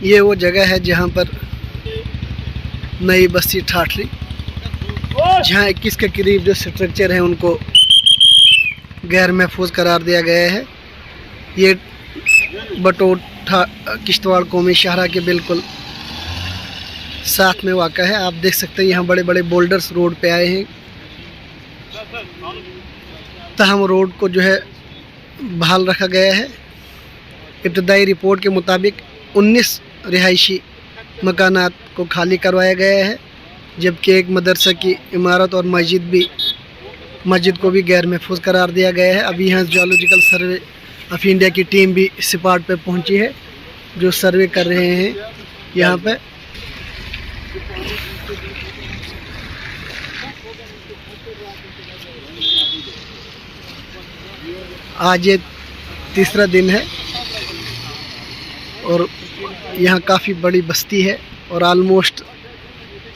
ये वो जगह है जहाँ पर नई बस्ती ठाठरी, जहाँ 21 के करीब जो स्ट्रक्चर हैं उनको गैर महफूज करार दिया गया है। ये बटोट किश्तवाड़ कौमी शाहरा के बिल्कुल साथ में वाक़ा है। आप देख सकते हैं यहाँ बड़े बड़े बोल्डर्स रोड पे आए हैं, तहम रोड को जो है बहाल रखा गया है। इब्तदाई रिपोर्ट के मुताबिक 19 रिहायशी मकानात को खाली करवाया गया है, जबकि एक मदरसा की इमारत और मस्जिद को भी गैर महफूज करार दिया गया है। अभी यहाँ जियोलॉजिकल सर्वे ऑफ इंडिया की टीम भी स्पॉट पे पहुंची है, जो सर्वे कर रहे हैं यहाँ पे। आज ये तीसरा दिन है और यहाँ काफ़ी बड़ी बस्ती है और आलमोस्ट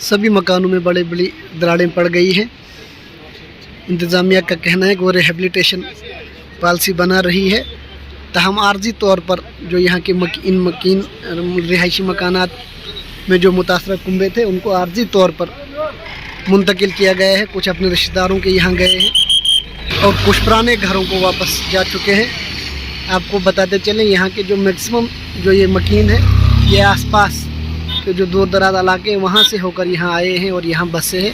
सभी मकानों में बड़ी बड़ी दरारें पड़ गई हैं। इंतज़ामिया का कहना है कि वो रिहेबिलिटेशन पॉलिसी बना रही है, तहम आर्जी तौर पर जो यहाँ के मकीन रिहायशी मकानात में जो मुतासर कुंबे थे उनको आर्जी तौर पर मुंतकिल किया गया है। कुछ अपने रिश्तेदारों के यहाँ गए हैं और कुछ पुराने घरों को वापस जा चुके हैं। आपको बताते चलें यहाँ के जो मैक्सिमम जो ये मकीन है, ये आसपास के जो दूर दराज इलाके हैं वहाँ से होकर यहाँ आए हैं और यहाँ बसे हैं।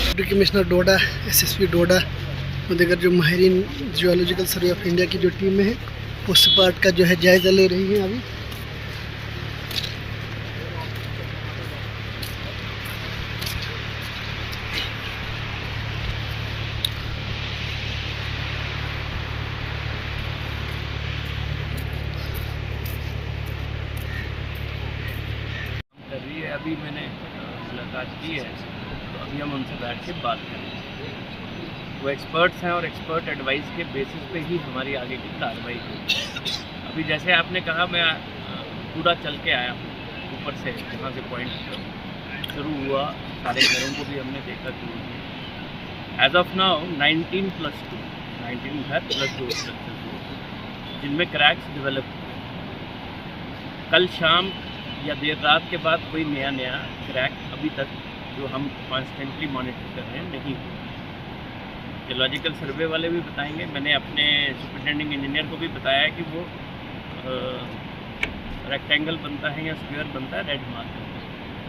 डिप्टी कमिश्नर डोडा, SSP डोडा और दीगर जो माहिरीन जियोलॉजिकल सर्वे ऑफ इंडिया की जो टीमें हैं वो स्पॉट का जो है जायज़ा ले रही हैं। अभी अभी मैंने मुलाकात की है, तो अभी हम उनसे बैठ के बात करेंगे। वो एक्सपर्ट्स हैं और एक्सपर्ट एडवाइस के बेसिस पे ही हमारी आगे की कार्रवाई होगी। अभी जैसे आपने कहा, मैं पूरा चल के आया हूँ ऊपर से, जहाँ से पॉइंट शुरू हुआ, सारे घरों को भी हमने देखा शुरू किया। एज ऑफ नाउ 19 + 2 19 घर +2 स्ट्रक्चर जिनमें क्रैक्स डेवलप हुए। कल शाम या देर रात के बाद कोई नया क्रैक अभी तक जो हम कॉन्स्टेंटली मॉनिटर कर रहे हैं नहीं हुआ। जियोलॉजिकल सर्वे वाले भी बताएंगे, मैंने अपने सुपरिटेंडिंग इंजीनियर को भी बताया कि वो रेक्टेंगल बनता है या स्क्वायर बनता है, red mark,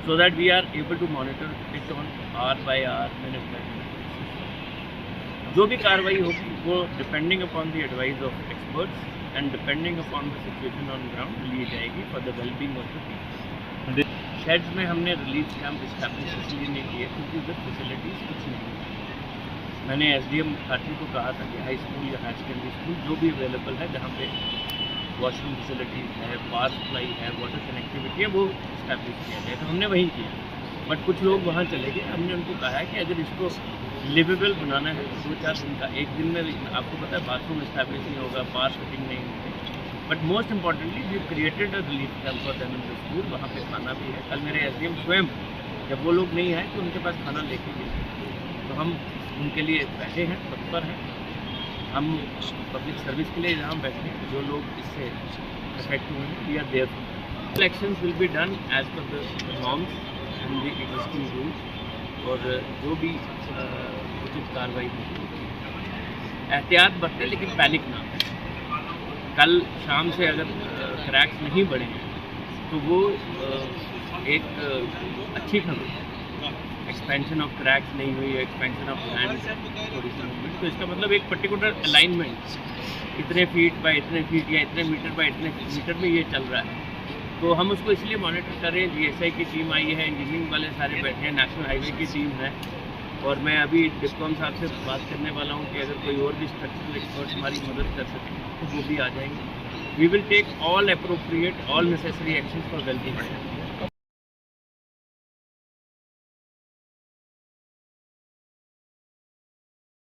so that we are able to monitor it on hour by hour, minute by minute. जो भी कार्रवाई होगी वो depending upon the advice of experts and depending upon the situation on ground ली जाएगी for the wellbeing of the people. Shades में हमने release camp establish इसलिए नहीं किए क्योंकि उधर फैसिलिटीज़ कुछ नहीं है। मैंने SDM ठाठरी को कहा था कि हाई स्कूल या हायर सेकेंडरी स्कूल जो भी अवेलेबल है, जहाँ पे वॉशरूम फैसिलिटीज़ है, पावर सप्लाई है, वाटर कनेक्टिविटी है, वो इस्टेब्लिश किया जाए। तो हमने वही किया, बट कुछ लोग वहाँ चले गए। हमने उनको कहा है कि अगर इसको लिवेबल बनाना है 2-4 दिन का, एक दिन में आपको पता है बाथरूम इस्टेब्लिश नहीं होगा, पावर फिटिंग नहीं होगी, but most importantly we created a relief camp for them in the school. वहाँ पे खाना भी है। कल मेरे SDM स्वयं, जब वो लोग नहीं आए तो उनके पास खाना लेके गए, तो हम उनके लिए बैठे हैं, तत्पर हैं। हम पब्लिक सर्विस के लिए जहाँ बैठे हैं, जो लोग इससे अफेक्ट हुए हैं, we are there. Elections will be done as per the norms and the existing rules, और जो भी उचित कार्रवाई होगी। एहतियात बरतें लेकिन पैनिक ना करें। कल शाम से अगर क्रैक्स नहीं बढ़े तो वो एक अच्छी खबर है। एक्सपेंशन ऑफ क्रैक्स नहीं हुई है, एक्सपेंशन ऑफ लैंड थोड़ी सी मूवमेंट, तो इसका मतलब एक पर्टिकुलर अलाइनमेंट इतने फीट बाय इतने फीट या इतने मीटर बाय इतने मीटर में ये चल रहा है। तो हम उसको इसलिए मॉनिटर कर रहे हैं। GSI की टीम आई है, इंजीनियरिंग वाले सारे बैठे हैं, नेशनल हाईवे की टीम है, और मैं अभी डिस्कॉम साहब से बात करने वाला हूँ कि अगर कोई और भी स्ट्रक्चरल एक्सपर्ट हमारी मदद कर सकें तो वो भी आ जाएंगे। We will take all appropriate, all necessary actions for wellbeing.